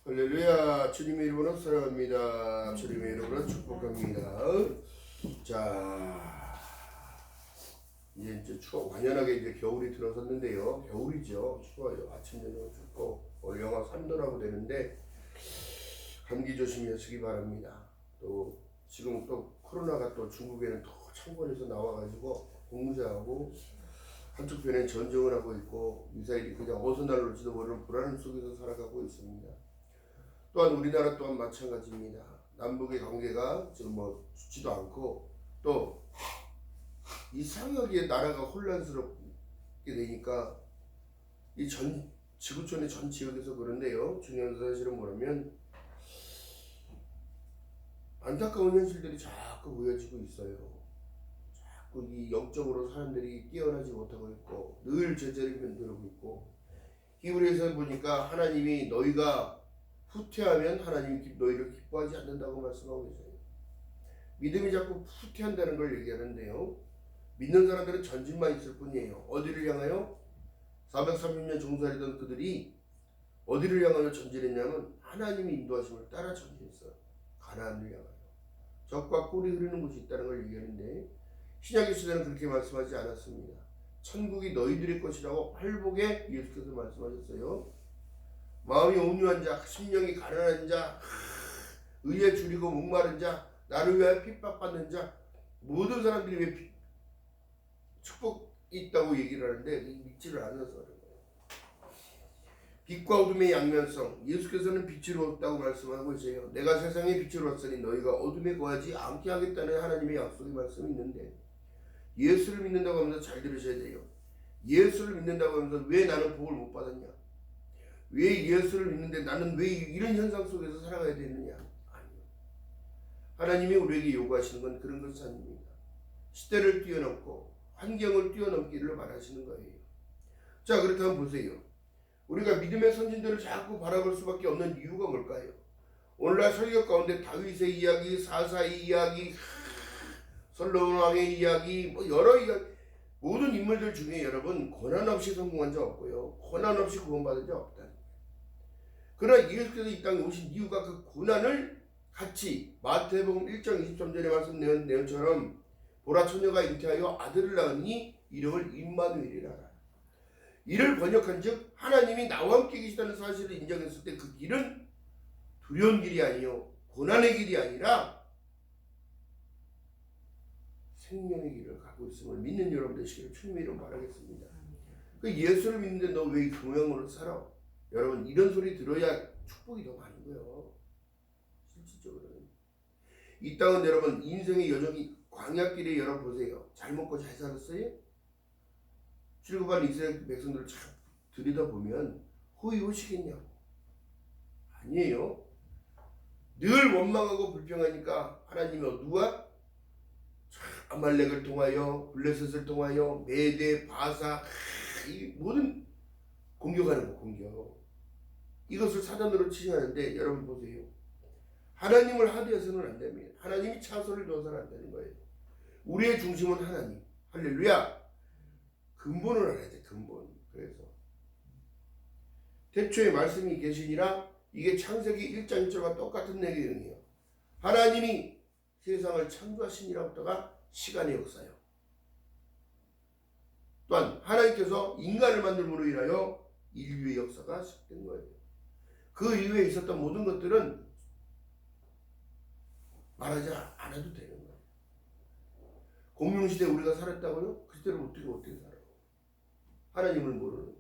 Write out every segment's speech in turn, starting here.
할렐루야. 주님의 이름으로 사랑합니다. 주님의 이름으로 축복합니다. 자, 이제 완연하게 이제 겨울이 들어섰는데요. 겨울이죠. 추워요. 아침 저녁 춥고 오늘 영하 3도라고 되는데 감기 조심하시기 바랍니다. 또 지금 또 코로나가 또 중국에는 또 창궐에서 나와가지고 공무자하고 한쪽편엔 전쟁을 하고 있고 미사일이 그냥 어디서 날아올지도 모르는 불안 속에서 살아가고 있습니다. 또한 우리나라 또한 마찬가지입니다. 남북의 관계가 지금 뭐 좋지도 않고 또 이상하게 나라가 혼란스럽게 되니까 이 지구촌의 전 지역에서 그런데요. 중요한 사실은 뭐냐면 안타까운 현실들이 자꾸 보여지고 있어요. 자꾸 이 영적으로 사람들이 깨어나지 못하고 있고 늘 제자리를 만들고 있고 히브리서에 보니까 하나님이 너희가 후퇴하면 하나님이 너희를 기뻐하지 않는다고 말씀하고 계세요. 믿음이 자꾸 후퇴한다는 걸 얘기하는데요. 믿는 사람들은 전진만 있을 뿐이에요. 어디를 향하여? 430년 종살이던 그들이 어디를 향하여 전진했냐면 하나님이 인도하심을 따라 전진했어요. 가나안을 향하여. 적과 꿀이 흐르는 곳이 있다는 걸 얘기하는데 신약의 시대는 그렇게 말씀하지 않았습니다. 천국이 너희들의 것이라고 팔복에 예수께서 말씀하셨어요. 마음이 온유한 자, 심령이 가난한 자, 의에 줄이고 목마른 자, 나를 위하여 핍박받는 자, 모든 사람들이 왜 축복이 있다고 얘기를 하는데 믿지를 않아서 그런 거예요. 빛과 어둠의 양면성, 예수께서는 빛으로 왔다고 말씀하고 있어요. 내가 세상에 빛으로 왔으니 너희가 어둠에 거하지 않게 하겠다는 하나님의 약속의 말씀이 있는데 예수를 믿는다고 하면서 잘 들으셔야 돼요. 예수를 믿는다고 하면서 왜 나는 복을 못 받았냐? 왜 예수를 믿는데 나는 왜 이런 현상 속에서 살아가야 되느냐? 아니요. 하나님이 우리에게 요구하시는 건 그런 것이 아닙니다. 시대를 뛰어넘고 환경을 뛰어넘기를 바라시는 거예요. 자, 그렇다면 보세요. 우리가 믿음의 선진들을 자꾸 바라볼 수밖에 없는 이유가 뭘까요? 오늘날 설교 가운데 다윗의 이야기, 사사의 이야기, 솔로몬 왕의 이야기, 뭐 여러 이야기, 모든 인물들 중에 여러분 고난 없이 성공한 자 없고요. 고난 없이 구원받은 자 없다. 그러나 예수께서 이 땅에 오신 이유가 그 고난을 같이 마태복음 1장 23절에 말씀드린 내용처럼 보라 처녀가 잉태하여 아들을 낳으니 이름을 임마누엘이라. 이를 번역한 즉 하나님이 나와 함께 계시다는 사실을 인정했을 때 그 길은 두려운 길이 아니요 고난의 길이 아니라 생명의 길을 가고 있음을 믿는 여러분 되시기를 주님의 이름으로 바라겠습니다. 그 예수를 믿는데 너 왜 그 모양으로 살아? 여러분 이런 소리 들어야 축복이 더 많은 거예요. 실질적으로는 이 땅은 여러분 인생의 여정이 광야길에 여러분 보세요. 잘 먹고 잘 살았어요? 출애굽한 이스라엘 백성들을 참 들여다보면 호의호식했냐고? 아니에요. 늘 원망하고 불평하니까 하나님이 누가 아말렉을 통하여 블레셋을 통하여 메대 바사 이 모든 공격하는 거 공격. 이것을 사단으로 치하는데 여러분 보세요. 하나님을 하대해서는 안 됩니다. 하나님이 차소를 둬서는 안 되는 거예요. 우리의 중심은 하나님. 할렐루야. 근본을 알아야 돼. 근본. 그래서 태초에 말씀이 계시니라. 이게 창세기 1장 1절과 똑같은 내용이에요. 하나님이 세상을 창조하시니라부터가 시간의 역사요. 또한 하나님께서 인간을 만들므로 인하여 인류의 역사가 시작된 거예요. 그 이후에 있었던 모든 것들은 말하지 않아도 되는 거예요. 공룡시대에 우리가 살았다고요? 그 시대를 어떻게 살아요? 하나님을 모르는데.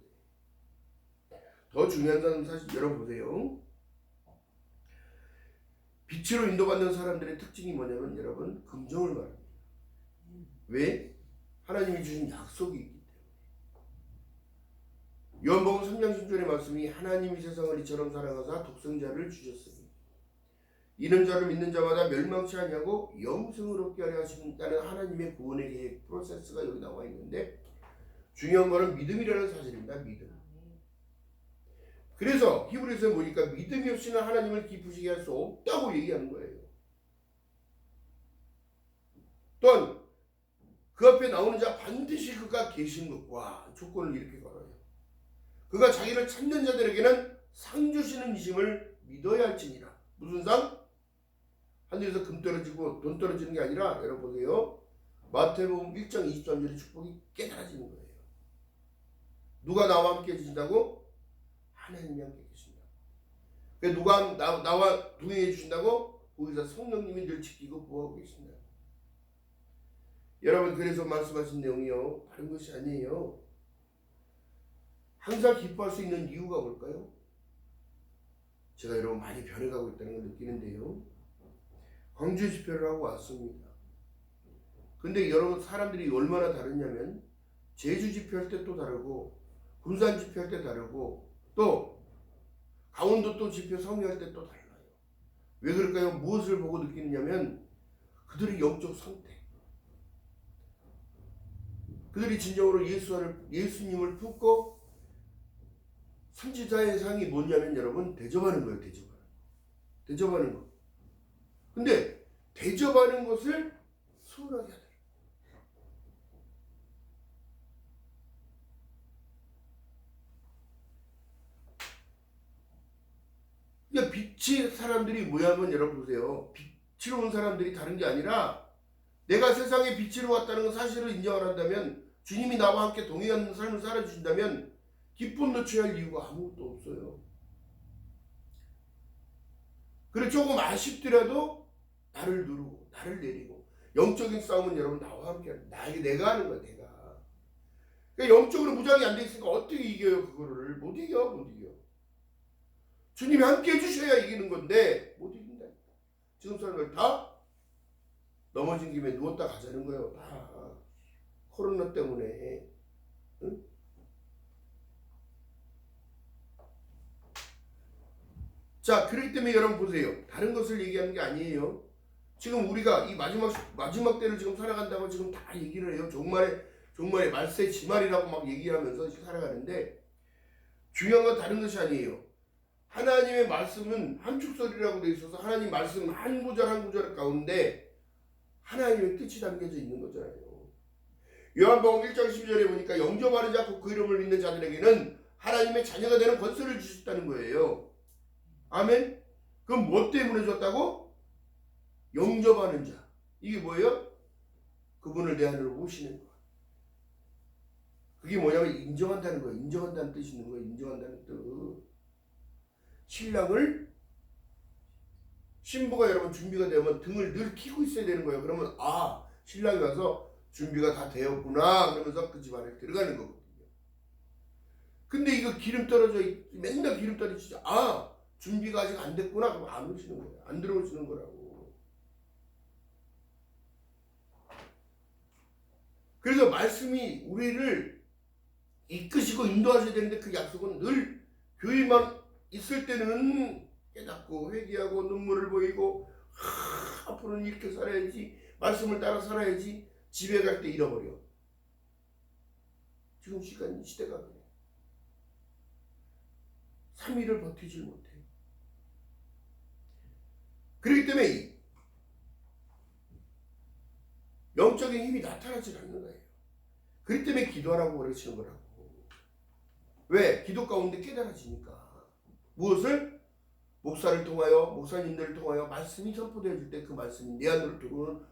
더 중요한 사실 여러분 보세요. 빛으로 인도받는 사람들의 특징이 뭐냐면 여러분 긍정을 말합니다. 왜? 하나님이 주신 약속이 있기 때문에. 요한복음 3장 10절의 말씀이 하나님이 세상을 이처럼 사랑하사 독생자를 주셨으니 이는 저를 믿는 자마다 멸망치 아니하고 영생을 얻게 하려 하신다는 하나님의 구원의 계획 프로세스가 여기 나와 있는데 중요한 거는 믿음이라는 사실입니다. 믿음. 그래서 히브리서에 보니까 믿음이 없이는 하나님을 기쁘시게 할 수 없다고 얘기하는 거예요. 또한 그 앞에 나오는 자 반드시 그가 계신 것과 조건을 이렇게 걸어요. 그가 자기를 찾는 자들에게는 상 주시는 이심을 믿어야 할지니라. 무슨 상? 하늘에서 금 떨어지고 돈 떨어지는 게 아니라 여러분 보세요. 마태복음 1장 23절의 축복이 깨달아지는 거예요. 누가 나와 함께 해주신다고? 하나님이 함께 계신다. 누가 나와 동행해 주신다고? 거기서 성령님이 늘 지키고 보호하고 계신다. 여러분 그래서 말씀하신 내용이요 다른 것이 아니에요. 항상 기뻐할 수 있는 이유가 뭘까요? 제가 여러분 많이 변해가고 있다는 걸 느끼는데요. 광주 집회를 하고 왔습니다. 근데 여러분 사람들이 얼마나 다르냐면 제주 집회할 때 또 다르고 군산 집회할 때 다르고 또 강원도 또 집회 성회할 때 또 달라요. 왜 그럴까요? 무엇을 보고 느끼느냐면 그들의 영적 상태, 그들이 진정으로 예수님을 품고 선지자의 상이 뭐냐면 여러분 대접하는 거예요. 대접하는 거. 근데 대접하는 것을 소홀하게 하더라. 그러니까 빛의 사람들이 뭐냐면 여러분 보세요. 빛으로 온 사람들이 다른 게 아니라 내가 세상에 빛으로 왔다는 건 사실을 인정을 한다면 주님이 나와 함께 동행하는 삶을 살아주신다면 기쁨도 취할 이유가 아무것도 없어요. 그래 조금 아쉽더라도 나를 누르고 나를 내리고 영적인 싸움은 여러분 나와 함께 내가 하는 거야. 내가. 그러니까 영적으로 무장이 안 돼 있으니까 어떻게 이겨요? 그거를 못 이겨. 주님이 함께 해주셔야 이기는 건데 못 이긴다. 지금 사람들 다 넘어진 김에 누웠다 가자는 거예요. 다 코로나 때문에. 응? 자, 그렇기 때문에 여러분 보세요. 다른 것을 얘기하는 게 아니에요. 지금 우리가 이 마지막 때를 지금 살아간다고 지금 다 얘기를 해요. 종말의 말세 지말이라고 막 얘기하면서 살아가는데 중요한 건 다른 것이 아니에요. 하나님의 말씀은 함축설이라고 되어 있어서 하나님 말씀 한 구절 가운데 하나님의 뜻이 담겨져 있는 거잖아요. 요한복음 1장 12절에 보니까 영접하지 않고 그 이름을 믿는 자들에게는 하나님의 자녀가 되는 권세를 주셨다는 거예요. 아멘? 그럼 뭐 때문에 줬다고? 영접하는 자. 이게 뭐예요? 그분을 내 안으로 모시는 거. 그게 뭐냐면 인정한다는 거예요. 인정한다는 뜻이 있는 거예요. 인정한다는 뜻. 신랑을 신부가 여러분 준비가 되면 등을 늘 키고 있어야 되는 거예요. 그러면 신랑이 와서 준비가 다 되었구나 그러면서 그 집안에 들어가는 거거든요. 근데 이거 맨날 기름 떨어지죠. 준비가 아직 안 됐구나 그럼 안 오시는 거예요. 안 들어오시는 거라고. 그래서 말씀이 우리를 이끄시고 인도하셔야 되는데 그 약속은 늘 교회만 있을 때는 깨닫고 회개하고 눈물을 보이고 앞으로는 이렇게 살아야지 말씀을 따라 살아야지 집에 갈 때 잃어버려. 지금 시대가 그래. 3일을 버티질 못해. 그렇기 때문에 영적인 힘이 나타나지 않는 거예요. 그렇기 때문에 기도하라고 그러시는 거라고. 왜? 기도 가운데 깨달아지니까. 무엇을? 목사를 통하여 목사님들을 통하여 말씀이 선포되어질 때 그 말씀이 내 안으로 들어오는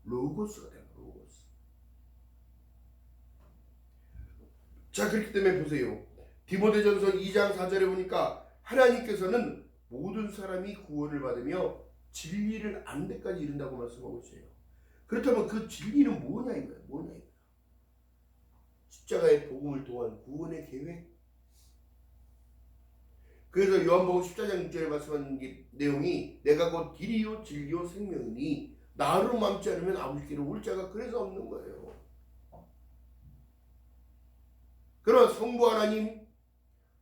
로고스가 되는 로고스. 자 그렇기 때문에 보세요. 디모데전서 2장 4절에 보니까 하나님께서는 모든 사람이 구원을 받으며 진리를 아는 데까지 이른다고 말씀하고 있어요. 그렇다면 그 진리는 뭐냐 이거야. 십자가의 복음을 통한 구원의 계획. 그래서 요한복음 14장 6절에 말씀하는 내용이 내가 곧 길이요 진리요 생명이니 나로 맘지 않으면 아버지께로 올 자가 그래서 없는 거예요. 그러나 성부 하나님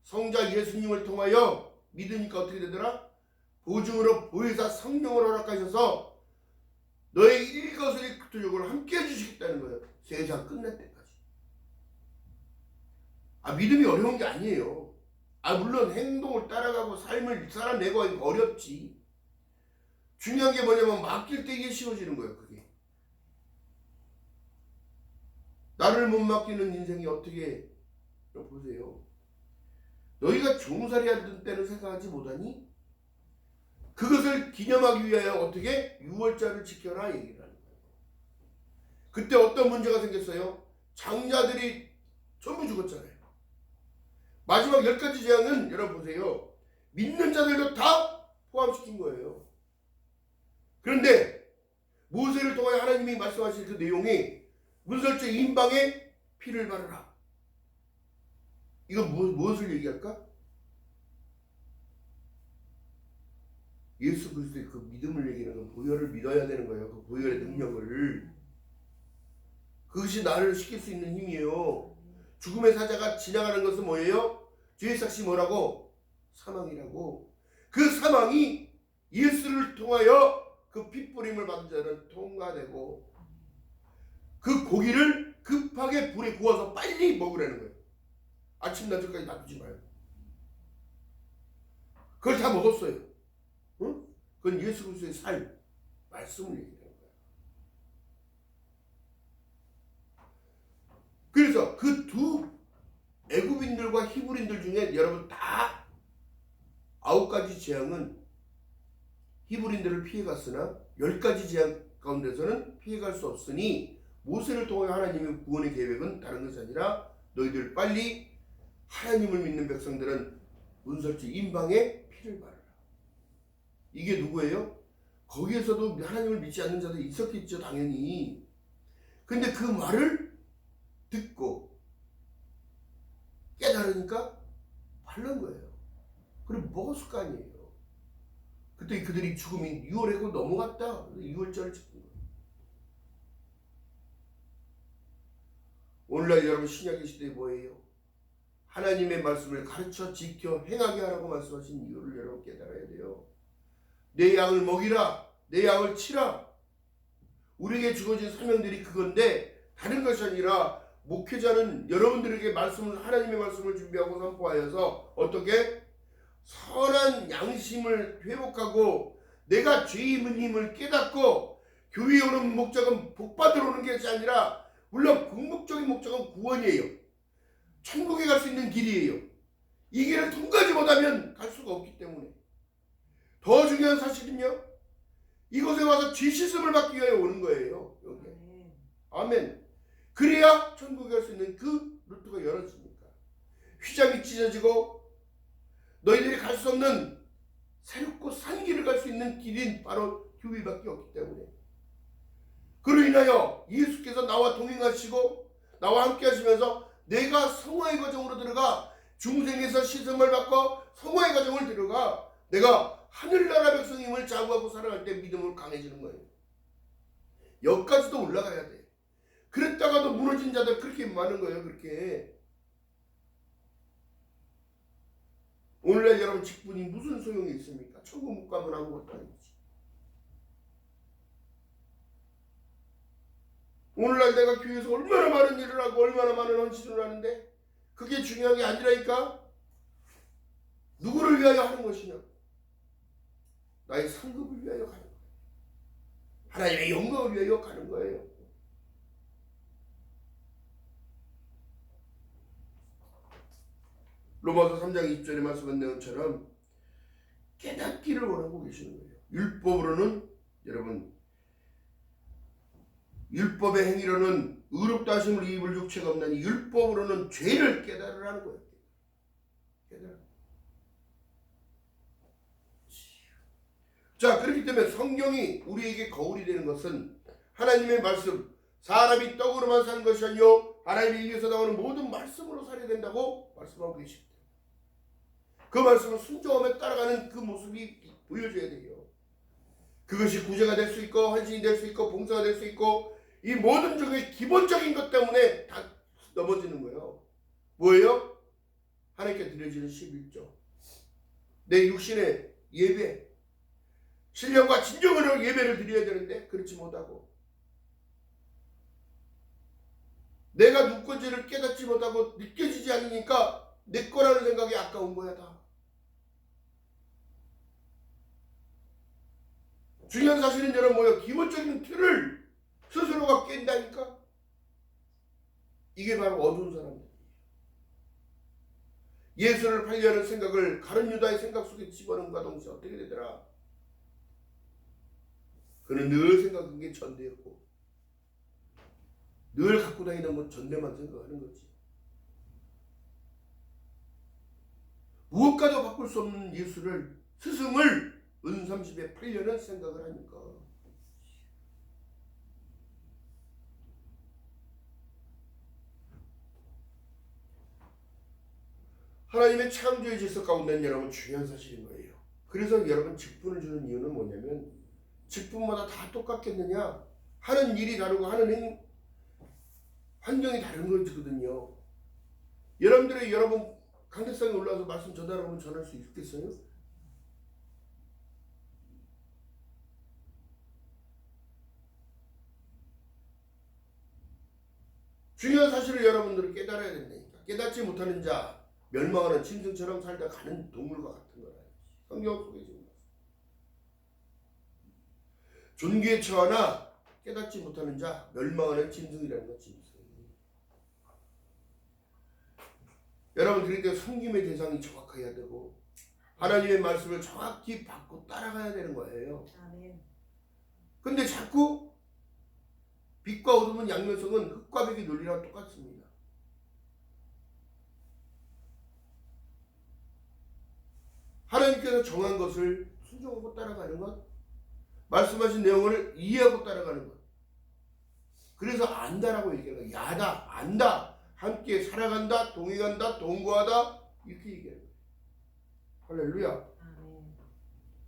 성자 예수님을 통하여 믿으니까 어떻게 되더라? 보증으로 보혜사 성령을 허락하셔서 너의 일것을 일투족을 함께 해주시겠다는 거예요. 세상 끝날 때까지. 믿음이 어려운 게 아니에요. 물론 행동을 따라가고 삶을 살아내고 하기가 어렵지. 중요한 게 뭐냐면 맡길 때 이게 쉬워지는 거예요. 그게. 나를 못 맡기는 인생이 어떻게 보세요. 너희가 종살이 하던 때는 생각하지 못하니 그것을 기념하기 위하여 어떻게 유월절을 지켜라 얘기를 하는 거예요. 그때 어떤 문제가 생겼어요? 장자들이 전부 죽었잖아요. 마지막 10가지 재앙은 여러분 보세요. 믿는 자들도 다 포함시킨 거예요. 그런데 모세를 통해 하나님이 말씀하신 그 내용이 문설주 인방에 피를 바르라. 이건 무엇을 얘기할까? 예수 그리스도의 그 믿음을 얘기하는 건 보혈을 믿어야 되는 거예요. 그 보혈의 능력을. 그것이 나를 시킬 수 있는 힘이에요. 죽음의 사자가 지나가는 것은 뭐예요? 죄의 삭시 뭐라고? 사망이라고. 그 사망이 예수를 통하여 그 핏부림을 받은 자는 통과되고 그 고기를 급하게 불에 구워서 빨리 먹으라는 거예요. 아침 낮까지 놔두지 마요. 그걸 다 먹었어요. 응? 그건 예수 그리스도의 살, 말씀을 얘기하는 거예요. 그래서 그 두 애굽인들과 히브리인들 중에 여러분 다 9가지 재앙은 히브리인들을 피해갔으나 10가지 재앙 가운데서는 피해갈 수 없으니 모세를 통해 하나님의 구원의 계획은 다른 것이 아니라 너희들 빨리 하나님을 믿는 백성들은 문설주 인방에 피를 바르라. 이게 누구예요? 거기에서도 하나님을 믿지 않는 자들이 있었겠죠, 당연히. 근데 그 말을 듣고 깨달으니까 바른 거예요. 그리고 먹었을 거 아니에요. 그때 그들이 죽음이 6월이고 넘어갔다. 6월절을 지킨 거예요. 오늘날 여러분 신약의 시대에 뭐예요? 하나님의 말씀을 가르쳐 지켜 행하게 하라고 말씀하신 이유를 여러분 깨달아야 돼요. 내 양을 먹이라. 내 양을 치라. 우리에게 주어진 사명들이 그건데 다른 것이 아니라 목회자는 여러분들에게 말씀을 하나님의 말씀을 준비하고 선포하여서 어떻게? 선한 양심을 회복하고 내가 죄임을 힘을 깨닫고 교회에 오는 목적은 복받으러 오는 것이 아니라 물론 궁극적인 목적은 구원이에요. 천국에 갈 수 있는 길이에요. 이 길을 통과하지 못하면 갈 수가 없기 때문에 더 중요한 사실은요. 이곳에 와서 죄 씻음을 받기 위해 오는 거예요. 여기. 아멘. 그래야 천국에 갈 수 있는 그 루트가 열어집니까? 휘장이 찢어지고 너희들이 갈 수 없는 새롭고 산 길을 갈 수 있는 길인 바로 교회밖에 없기 때문에 그로 인하여 예수께서 나와 동행하시고 나와 함께 하시면서 내가 성화의 과정으로 들어가 중생에서 씻음을 받고 성화의 과정을 들어가 내가 하늘나라 백성임을 자부하고 살아갈 때 믿음으로 강해지는 거예요. 여기까지도 올라가야 돼. 그랬다가도 무너진 자들 그렇게 많은 거예요. 그렇게. 오늘날 여러분 직분이 무슨 소용이 있습니까? 천국 못 가면 아무것도 아니지. 오늘날 내가 교회에서 얼마나 많은 일을 하고 얼마나 많은 헌신을 하는데 그게 중요한 게 아니라니까. 누구를 위하여 하는 것이냐? 나의 상급을 위하여 가는 거예요. 하나님의 영광을 위하여 가는 거예요. 로마서 3장 20절에 말씀한 내용처럼 깨닫기를 원하고 계시는 거예요. 율법으로는 여러분 율법의 행위로는 의롭다 하심을 입을 육체가 없나니 율법으로는 죄를 깨달으라는 거예요. 깨달아. 자, 그렇기 때문에 성경이 우리에게 거울이 되는 것은 하나님의 말씀, 사람이 떡으로만 사는 것이 아니요 하나님의 입에서 나오는 모든 말씀으로 살아야 된다고 말씀하고 계십니다. 그 말씀을 순종하며 따라가는 그 모습이 보여줘야 돼요. 그것이 구제가 될 수 있고 헌신이 될 수 있고 봉사가 될 수 있고 이 모든 중에 기본적인 것 때문에 다 넘어지는 거예요. 뭐예요? 하나님께 드려지는 11조. 내 육신의 예배. 신령과 진정으로 예배를 드려야 되는데 그렇지 못하고 내가 누군지를 깨닫지 못하고 느껴지지 않으니까 내 거라는 생각이 아까운 거야 다. 중요한 사실은 여러분 뭐예요? 기본적인 틀을 스스로가 깬다니까. 이게 바로 어두운 사람들이에요. 예수를 팔려는 생각을 가룟 유다의 생각 속에 집어넣은과 동시에 어떻게 되더라? 그는 늘 생각한 게 전대였고 늘 갖고 다니는 건 전대만 생각하는 거지. 무엇과도 바꿀 수 없는 예수를 스승을 은30에 8년은 생각을 하니까 하나님의 창조의 질서 가운데는 여러분 중요한 사실인 거예요. 그래서 여러분 직분을 주는 이유는 뭐냐면 직분마다 다 똑같겠느냐? 하는 일이 다르고 하는 환경이 다른 거거든요. 여러분 강대상에 올라와서 말씀 전하라고 전할 수 있겠어요? 중요한 사실을 여러분들은 깨달아야 된다니까. 깨닫지 못하는 자 멸망하는 짐승처럼 살다 가는 동물과 같은 거라. 성경 속에 지금 존귀에 처하나 깨닫지 못하는 자 멸망하는 짐승이라는 것 짐승. 여러분 그러니까 섬김의 대상이 정확해야 되고 하나님의 말씀을 정확히 받고 따라가야 되는 거예요. 근데 자꾸 빛과 어둠은 양면성은 흙과 백의 논리랑 똑같습니다. 하나님께서 정한 것을 순종하고 따라가는 것, 말씀하신 내용을 이해하고 따라가는 것. 그래서 안다라고 얘기하는 거예요. 야다, 안다, 함께 살아간다, 동행한다, 동거하다 이렇게 얘기하는 거예요. 할렐루야.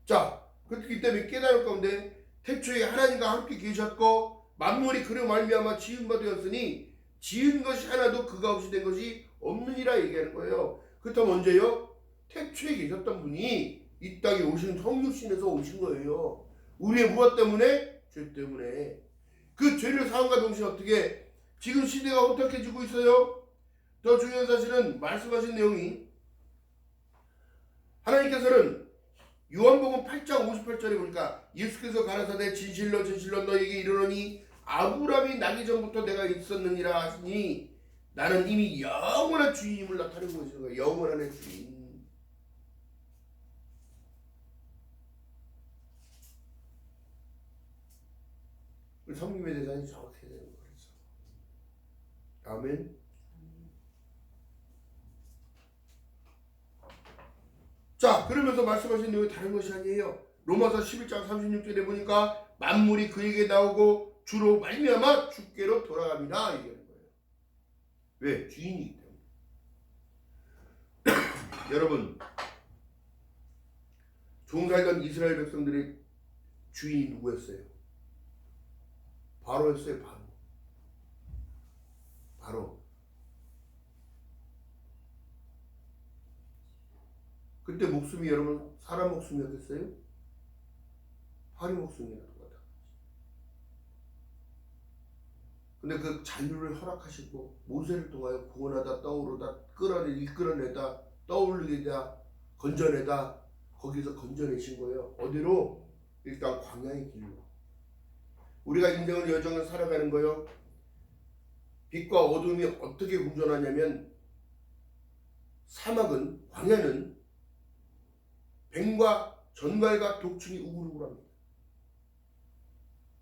자, 그렇기 때문에 깨달을 가운데 태초에 하나님과 함께 계셨고 만물이 그로 말미암아 지은 바 되었으니 지은 것이 하나도 그가 없이 된 것이 없느니라 얘기하는 거예요. 그렇다면 언제요? 태초에 계셨던 분이 이 땅에 오신 성육신에서 오신 거예요. 우리의 무엇 때문에? 죄 때문에. 그 죄를 사함과 동시에 어떻게 지금 시대가 혼탁해지고 있어요? 더 중요한 사실은 말씀하신 내용이 하나님께서는 요한복음 8장 58절에 보니까 예수께서 가라사대 진실로 진실로 너에게 이르노니 아브라함이 나기 전부터 내가 있었느니라 하시니 나는 이미 영원한 주인임을 나타내고 계시는 거예요. 영원한 주인. 섬김의 대상이 정확해야 되는 거죠. 아멘. 자, 그러면서 말씀하신 내용이 다른 것이 아니에요. 로마서 11장 36절에 보니까 만물이 그에게 나오고 주로 말미암아 주께로 돌아갑니다 얘기하는 거예요. 왜? 주인이기 때문에. 여러분 종살던 이스라엘 백성들의 주인이 누구였어요? 바로였어요. 바로. 그때 목숨이 여러분 사람 목숨이었겠어요? 파리 목숨이라는 거다. 근데 그 자유를 허락하시고 모세를 통하여 구원하다 떠오르다 이끌어내다 떠올리다 건져내다 거기서 건져내신 거예요. 어디로? 일단 광야의 길로. 우리가 인생을 여정을 살아가는 거요. 빛과 어둠이 어떻게 공존하냐면 사막은 광야는 뱀과 전갈과 독충이 우글우글합니다.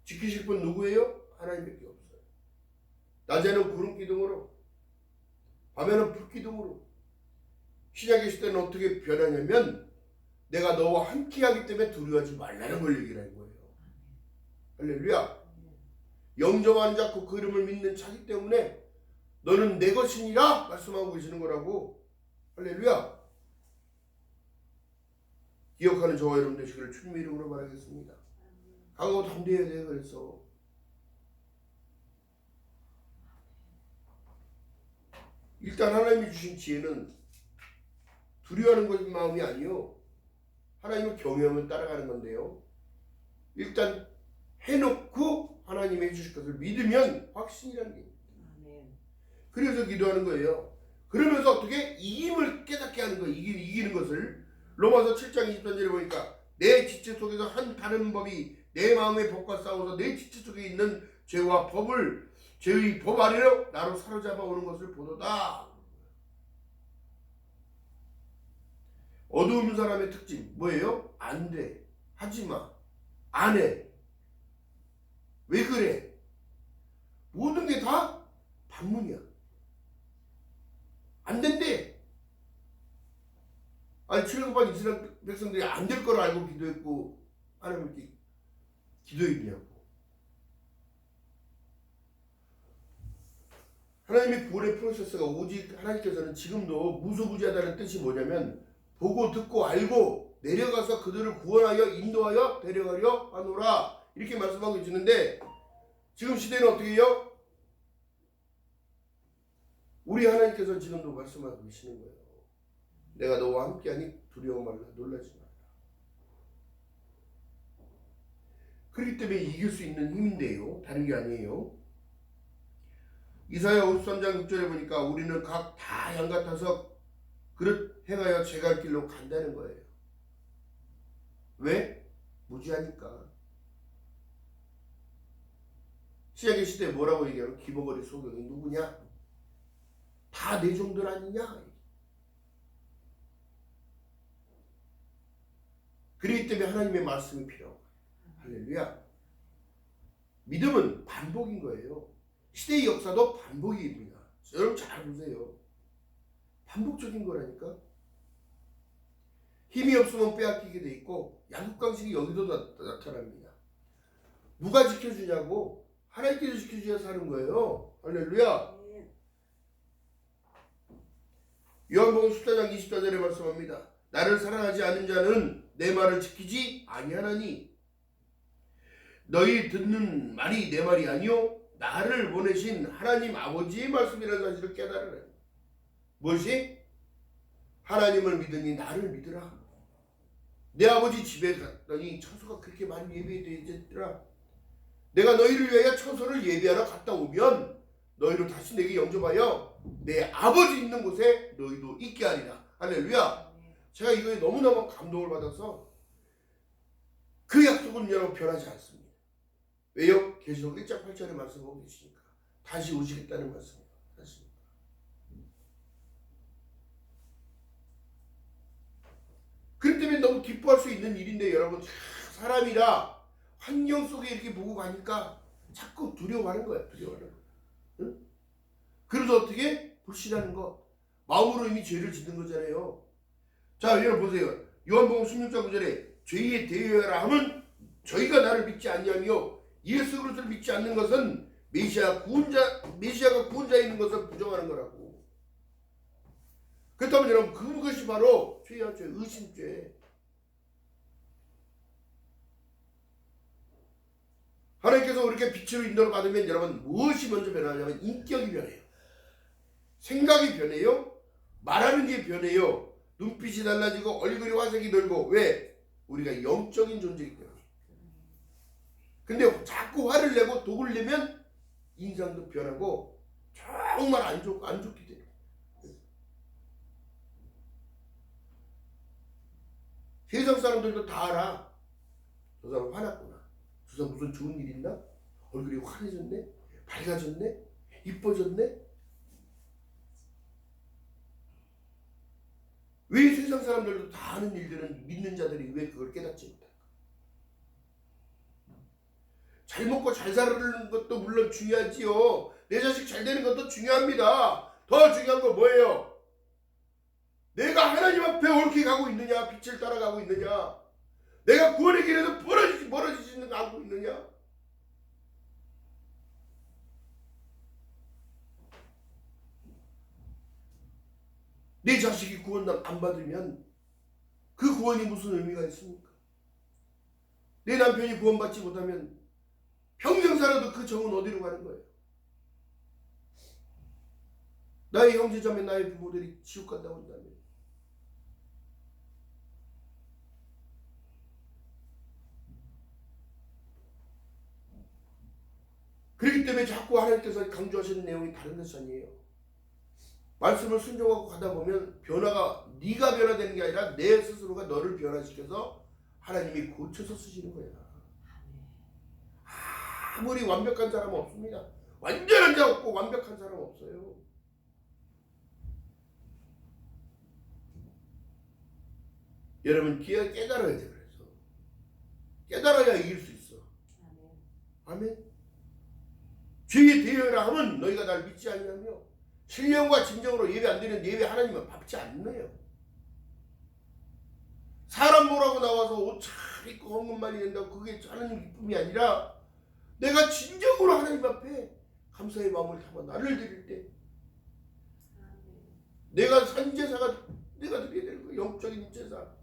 지키실 분 누구예요? 하나님밖에 없어요. 낮에는 구름 기둥으로 밤에는 불 기둥으로. 신약의 시대는 어떻게 변하냐면 내가 너와 함께하기 때문에 두려워하지 말라는 걸 얘기하는 거예요. 할렐루야. 영접하는 자 그 이름을 믿는 자기 때문에 너는 내 것이니라 말씀하고 계시는 거라고. 할렐루야. 기억하는 저와 여러분 되시기를 주님의 이름으로 말하겠습니다. 강하고 담대해야 돼요. 그래서 일단 하나님이 주신 지혜는 두려워하는 것이 마음이 아니요 하나님을 경외하며 따라가는 건데요. 일단 해놓고 하나님이 해주실 것을 믿으면 확신이라는 게 있습니다. 그래서 기도하는 거예요. 그러면서 어떻게 이김을 깨닫게 하는 거예요. 이기는 것을. 로마서 7장 23절에 보니까 내 지체 속에서 한 다른 법이 내 마음의 법과 싸워서 내 지체 속에 있는 죄와 법을 죄의 법 아래로 나로 사로잡아 오는 것을 보도다. 어두운 사람의 특징 뭐예요? 안 돼, 하지마, 안 해. 왜 그래? 모든 게 다 반문이야. 안 된대. 아니 출애굽한 이스라엘 백성들이 안 될 걸 알고 기도했고 하나님께 기도했냐고. 하나님의 구원의 프로세스가 오직 하나님께서는 지금도 무소부지하다는 뜻이 뭐냐면 보고 듣고 알고 내려가서 그들을 구원하여 인도하여 데려가려 하노라 이렇게 말씀하고 계시는데 지금 시대는 어떻게 해요? 우리 하나님께서 지금도 말씀하고 계시는 거예요. 내가 너와 함께하니 두려워 말라 놀라지 마라. 그렇기 때문에 이길 수 있는 힘인데요. 다른 게 아니에요. 이사야 53장 6절에 보니까 우리는 각 다 양 같아서 그릇 행하여 제 갈 길로 간다는 거예요. 왜? 무지하니까. 시작의 시대에 뭐라고 얘기하면 기버거리 소경이 누구냐? 다 내 종들 아니냐? 그렇기 때문에 하나님의 말씀이 필요한 거예요. 할렐루야. 믿음은 반복인 거예요. 시대의 역사도 반복입니다. 여러분 잘 보세요. 반복적인 거라니까. 힘이 없으면 빼앗기게 돼 있고 양육강식이 여기도 나타납니다. 누가 지켜주냐고? 하나님께서 지켜줘야 사는 거예요. 할렐루야. 요한복음 14장 24절에 말씀합니다. 나를 사랑하지 않는 자는 내 말을 지키지 아니하나니 너희 듣는 말이 내 말이 아니요 나를 보내신 하나님 아버지의 말씀이라는 사실을 깨달으라. 무엇이? 하나님을 믿으니 나를 믿으라. 내 아버지 집에 갔더니 처소가 그렇게 많이 예배되어 있더라. 내가 너희를 위하여 처소를 예배하러 갔다 오면 너희를 다시 내게 영접하여 내 아버지 있는 곳에 너희도 있게 하리라. 할렐루야. 제가 이거에 너무너무 감동을 받아서 그 약속은 여러분 변하지 않습니다. 왜요? 계시록 1장 8절에 말씀하고 계시니까 다시 오시겠다는 말씀입니다. 그렇기 때문에 너무 기뻐할 수 있는 일인데 여러분 사람이라 환경 속에 이렇게 보고 가니까 자꾸 두려워하는 거야. 두려워하는 거야. 응? 그래서 어떻게? 불신하는 거. 마음으로 이미 죄를 짓는 거잖아요. 자 여러분 보세요. 요한복음 16장 9절에 죄에 대하여라 함은 저희가 나를 믿지 아니하며 예수 그리스도를 믿지 않는 것은 메시아가 구원자에 있는 것을 부정하는 거라고. 그렇다면 여러분 그것이 바로 죄야. 죄, 의심죄. 하나님께서 우리에게 빛으로 인도를 받으면 여러분 무엇이 먼저 변하냐면 인격이 변해요. 생각이 변해요. 말하는 게 변해요. 눈빛이 달라지고 얼굴이 화색이 돌고. 왜? 우리가 영적인 존재이기 때문에. 근데 자꾸 화를 내고 독을 내면 인상도 변하고 정말 안 좋게 돼요. 세상 사람들도 다 알아. 저 사람 화났구나. 저 사람 무슨 좋은 일 있나? 얼굴이 환해졌네? 밝아졌네? 이뻐졌네? 왜 세상 사람들도 다 아는 일들은 믿는 자들이 왜 그걸 깨닫지 못할까? 잘 먹고 잘 사는 것도 물론 중요하지요. 내 자식 잘 되는 것도 중요합니다. 더 중요한 건 뭐예요? 내가 하나님 앞에 옳게 가고 있느냐? 빛을 따라가고 있느냐? 내가 구원의 길에서 멀어지지는 않고 있느냐? 내 자식이 구원 안 받으면 그 구원이 무슨 의미가 있습니까? 내 남편이 구원받지 못하면 평생 살아도 그 정은 어디로 가는 거예요? 나의 형제자매 나의 부모들이 지옥 간다고 한다면 그렇기 때문에 자꾸 하나님께서 강조하시는 내용이 다른 것이 아니에요. 말씀을 순종하고 가다 보면 변화가 네가 변화되는 게 아니라 내 스스로가 너를 변화시켜서 하나님이 고쳐서 쓰시는 거야. 아무리 완벽한 사람은 없습니다. 완전한 자 없고 완벽한 사람 없어요. 여러분 깨달아야 돼. 그래서 깨달아야 이길 수 있어. 아멘. 죄에 대하라 하면 너희가 날 믿지 아니하며 신령과 진정으로 예배 안 드리는 예배 하나님은 받지 않네요. 사람 보라고 나와서 옷 잘 입고 헌금많이 낸다고 그게 하나님 기쁨이 아니라 내가 진정으로 하나님 앞에 감사의 마음을 담아 나를 드릴 때 내가 산제사가 내가 드려야 되는 거예요. 영적인 제사.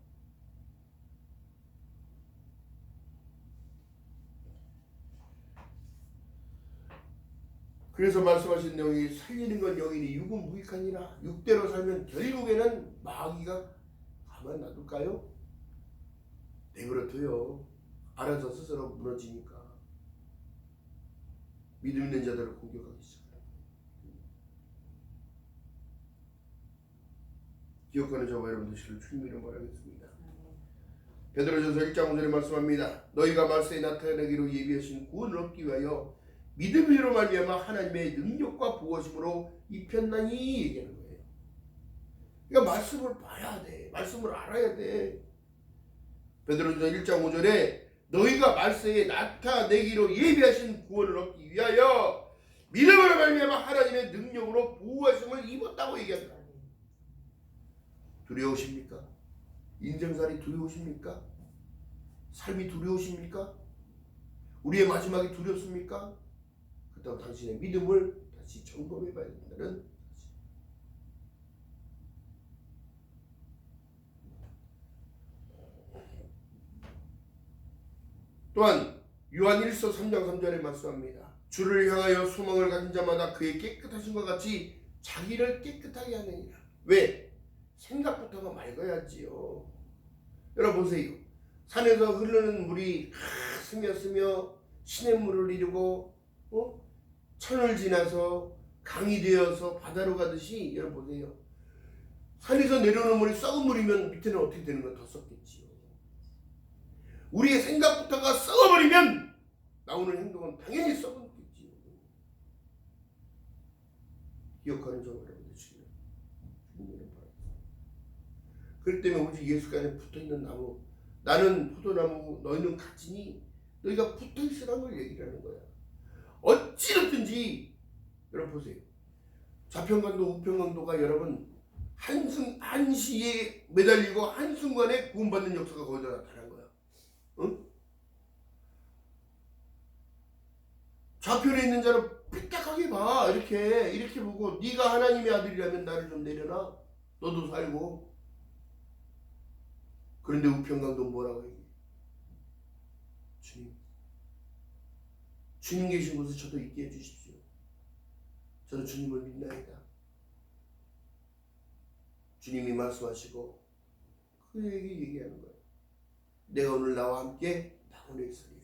그래서 말씀하신 내용이 살리는 건 영이니 육은 무익하니라. 육대로 살면 결국에는 마귀가 가만 놔둘까요? 내버려둬요. 알아서 스스로 무너지니까. 믿음 있는 자들을 공격하기 시작해요. 기억하는 저와 여러분 되시기를 주님 이름으로 바라겠습니다. 베드로전서 1장 5절에 말씀합니다. 너희가 말세에 나타나기로 예비하신 구원을 얻기 위하여 믿음으로 말미암아 하나님의 능력과 보호심으로 입혔나니 얘기하는 거예요. 그러니까 말씀을 봐야 돼. 말씀을 알아야 돼. 베드로전서 1장 5절에 너희가 말세에 나타내기로 예비하신 구원을 얻기 위하여 믿음으로 말미암아 하나님의 능력으로 보호하심을 입었다고 얘기합니다. 두려우십니까? 인생살이 두려우십니까? 삶이 두려우십니까? 우리의 마지막이 두렵습니까? 그렇다고 당신의 믿음을 다시 점검해 봐야 된다는 사실. 또한 요한 1서 3장 3절에 말씀합니다. 주를 향하여 소망을 가진 자마다 그의 깨끗하심과 같이 자기를 깨끗하게 하느니라. 왜? 생각부터가 맑아야지요. 여러분 보세요. 산에서 흐르는 물이 스며 시냇물을 이루고 천을 지나서 강이 되어서 바다로 가듯이 여러분 보세요. 산에서 내려오는 물이 썩은 물이면 밑에는 어떻게 되는 거 더 썩겠지요. 우리의 생각부터가 썩어버리면 나오는 행동은 당연히 썩었겠지요. 기억하는 저와 여러분 되시기를 주님을 바랍니다. 그렇기 때문에 오직 예수가 안에 붙어있는 나무, 나는 포도나무 너희는 가지니 너희가 붙어있으라는 걸 얘기를 하는 거야. 어찌됐든지 여러분 보세요. 좌편강도 우편강도가 여러분 한시에 매달리고 한순간에 구원받는 역사가 거기다 나타난 거야. 응? 좌편에 있는 자는 삐딱하게 봐. 이렇게 보고 네가 하나님의 아들이라면 나를 좀 내려놔. 너도 살고. 그런데 우편강도 뭐라고 얘기해? 주님 계신 곳에 저도 있게 해주십시오. 저는 주님을 믿나이다. 주님이 말씀하시고 그에게 얘기하는 거예요. 내가 오늘 나와 함께 나무에 있으리라.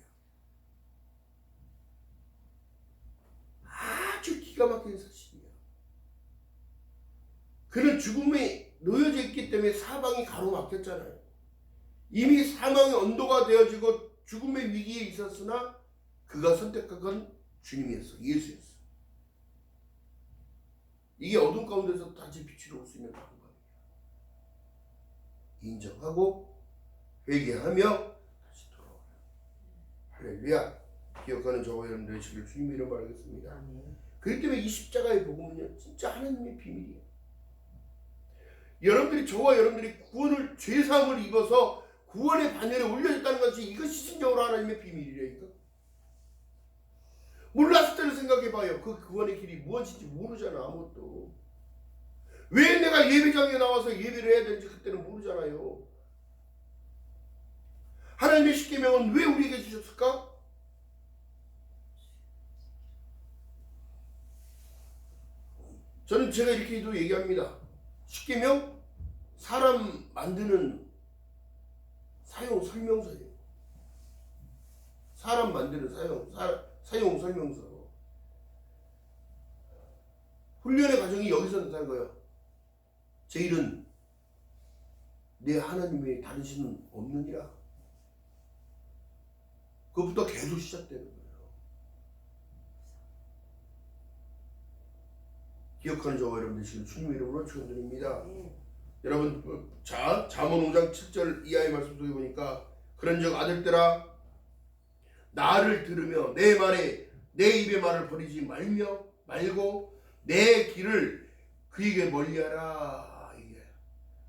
아주 기가 막힌 사실이야. 그는 죽음에 놓여져 있기 때문에 사방이 가로막혔잖아요. 이미 사망의 언도가 되어지고 죽음의 위기에 있었으나 그가 선택한 건 주님이었어. 예수였어. 이게 어둠 가운데서 다시 빛으로 올 수 있는 방법이야. 인정하고 회개하며 다시 돌아오라. 할렐루야. 기억하는 저와 여러분들 되시기를 주님의 이름으로 바라겠습니다. 그렇기 때문에 이 십자가의 복음은요 진짜 하나님의 비밀이에요. 여러분들이 저와 여러분들이 구원을 죄사함을 입어서 구원의 반열에 올려졌다는 것이 이것이 진정으로 하나님의 비밀이라니까. 몰랐을 때를 생각해봐요. 그 구원의 길이 무엇인지 모르잖아. 아무것도. 왜 내가 예배장에 나와서 예배를 해야 되는지 그때는 모르잖아요. 하나님의 십계명은 왜 우리에게 주셨을까? 저는 제가 이렇게도 얘기합니다. 십계명 사람 만드는 사용 설명서예요. 사람 만드는 사용 설명서. 훈련의 과정이 여기서 나타난 거예요. 제 일은 내 하나님의 다르시는 없느니라. 그것부터 계속 시작되는 거예요. 기억하는 저와 여러분들 지금 주님의 이름으로 축원드립니다. 여러분 잠언 5장 7절 이하의 말씀 속에 보니까 그런즉 아들들아 나를 들으며 내 내 입의 말을 버리지 말고 내 길을 그에게 멀리하라. 이게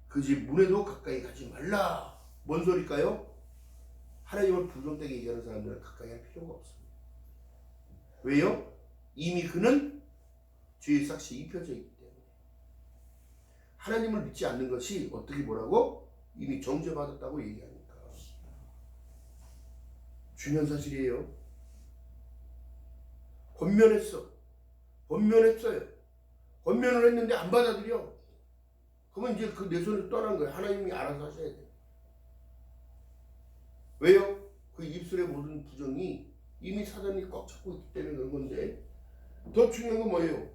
그 집 문에도 가까이 가지 말라. 뭔 소리일까요? 하나님을 부정되게 얘기하는 사람들은 가까이 할 필요가 없습니다. 왜요? 이미 그는 죄의 삭시 입혀져 있기 때문에. 하나님을 믿지 않는 것이 어떻게 뭐라고? 이미 정죄받았다고 얘기하니까. 중요한 사실이에요. 권면했어요. 권면을 했는데 안 받아들여. 그러면 이제 그 내 손을 떠난 거예요. 하나님이 알아서 하셔야 돼요. 왜요? 그 입술의 모든 부정이 이미 사단이 꽉 잡고 있기 때문에 그런 건데, 더 중요한 건 뭐예요?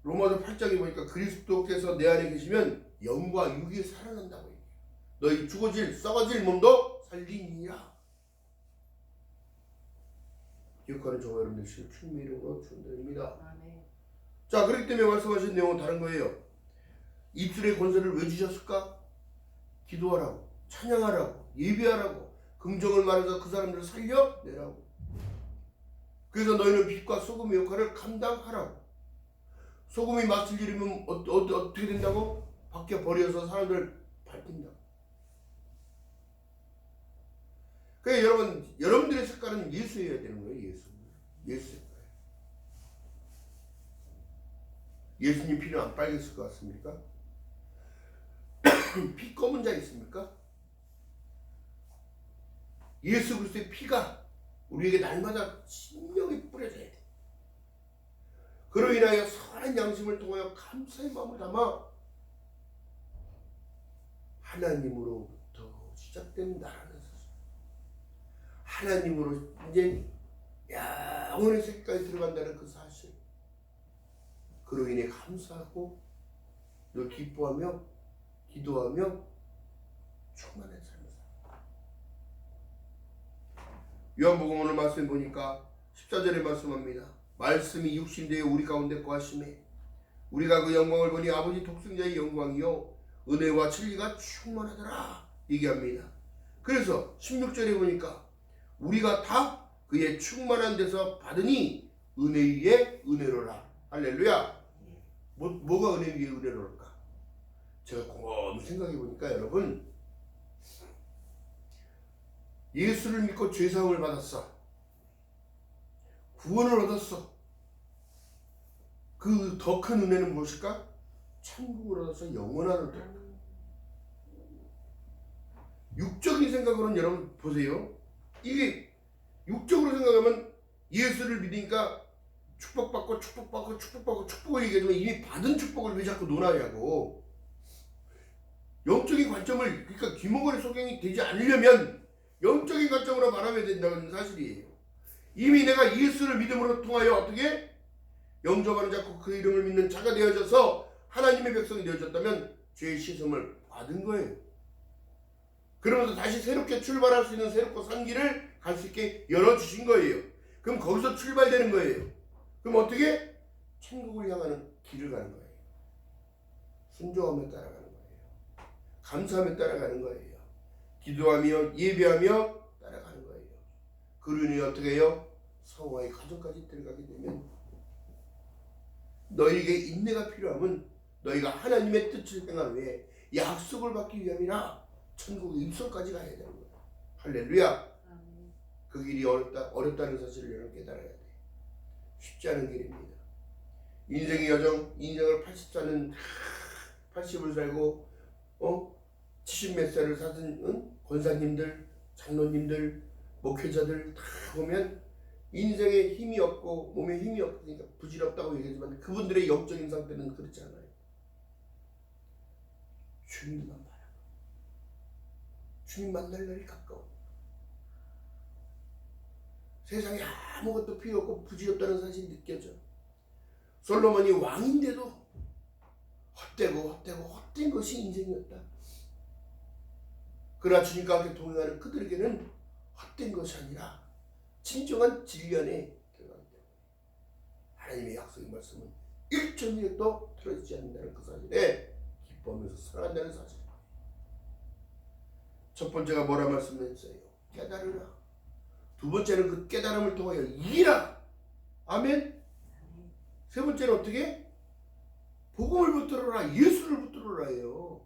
로마서 8장에 보니까 그리스도께서 내 안에 계시면 영과 육이 살아난다고 얘기해요. 너희 죽어질 썩어질 몸도 살리니라. 기억하는 저와 여러분들 주님의 이름으로 축원드립니다. 자, 그렇기 때문에 말씀하신 내용은 다른 거예요. 입술의 권세를 왜 주셨을까? 기도하라고, 찬양하라고, 예배하라고, 긍정을 말해서 그 사람들을 살려내라고. 그래서 너희는 빛과 소금의 역할을 감당하라고. 소금이 맛을 잃으면 어떻게 된다고? 밖에 버려서 사람들을 밝힌다고. 그러니까 여러분들의 색깔은 예수여야 되는 거예요. 예수 색깔. 예수님 피는 안 빨갰을 것 같습니까? 피 검은 자 있습니까? 예수 그리스도의 피가 우리에게 날마다 신명히 뿌려져야 돼. 그로 인하여 선한 양심을 통하여 감사의 마음을 담아 하나님으로부터 시작된 나라는 사실. 하나님으로 이제 영원의 세계까지 들어간다는 그 사실. 그로 인해 감사하고 늘 기뻐하며 기도하며 충만한 삶을 살아. 요한복음 오늘 말씀 보니까 14절에 말씀합니다. 말씀이 육신되어 우리 가운데 거하심에 우리가 그 영광을 보니 아버지 독생자의 영광이요 은혜와 진리가 충만하더라 얘기합니다. 그래서 16절에 보니까 우리가 다 그의 충만한 데서 받으니 은혜 위에 은혜로라. 할렐루야. 뭐가 은혜 위에 은혜로랄까? 제가 곰곰이 생각해 보니까 여러분, 예수를 믿고 죄사함을 받았어. 구원을 얻었어. 그 더 큰 은혜는 무엇일까? 천국을 얻어서 영원한 은혜. 육적인 생각으로는 여러분 보세요. 이게 육적으로 생각하면 예수를 믿으니까 축복받고 축복을 얘기하지만 이미 받은 축복을 왜 자꾸 논하냐고. 영적인 관점을, 그러니까 귀머거리 소경이 되지 않으려면 영적인 관점으로 바라봐야 된다는 사실이에요. 이미 내가 예수를 믿음으로 통하여 어떻게 영접하는 자고 그 이름을 믿는 자가 되어져서 하나님의 백성이 되어졌다면 죄의 씻음을 받은 거예요. 그러면서 다시 새롭게 출발할 수 있는 새롭고 산 길을 갈 수 있게 열어주신 거예요. 그럼 거기서 출발되는 거예요. 그럼 어떻게? 천국을 향하는 길을 가는 거예요. 순종하며 따라가는 거예요. 감사하며 따라가는 거예요. 기도하며 예배하며 따라가는 거예요. 그러니 어떻게 해요? 성화의 가정까지 들어가게 되면 너희에게 인내가 필요하면 너희가 하나님의 뜻을 행한 후에 약속을 받기 위함이라 천국의 입성까지 가야 되는 거예요. 할렐루야. 그 길이 어렵다는 사실을 여러분 깨달아야 돼. 쉽지 않은 길입니다. 인생의 여정, 인생을 80을 살고 70몇 살을 사는 권사님들, 장로님들, 목회자들 다 보면 인생에 힘이 없고 몸에 힘이 없으니까 부질없다고 얘기하지만 그분들의 영적인 상태는 그렇지 않아요. 주님만 바라봐. 주님 만날 날이 가까워. 세상에 아무것도 필요 없고 부질없다는 사실이 느껴져. 솔로몬이 왕인데도 헛된 것이 인생이었다. 그러나 주님과 함께 동행하는 그들에게는 헛된 것이 아니라 진정한 진리 안에 들어가기 때문에 하나님의 약속의 말씀은 1.1도 틀어지지 않는다는 그 사실에 기뻐하면서 살아간다는 사실. 첫 번째가 뭐라 말씀했어요? 깨달으라. 두 번째는 그 깨달음을 통하여 이기라. 아멘. 세 번째는 어떻게? 복음을 붙들어라. 예수를 붙들어라예요.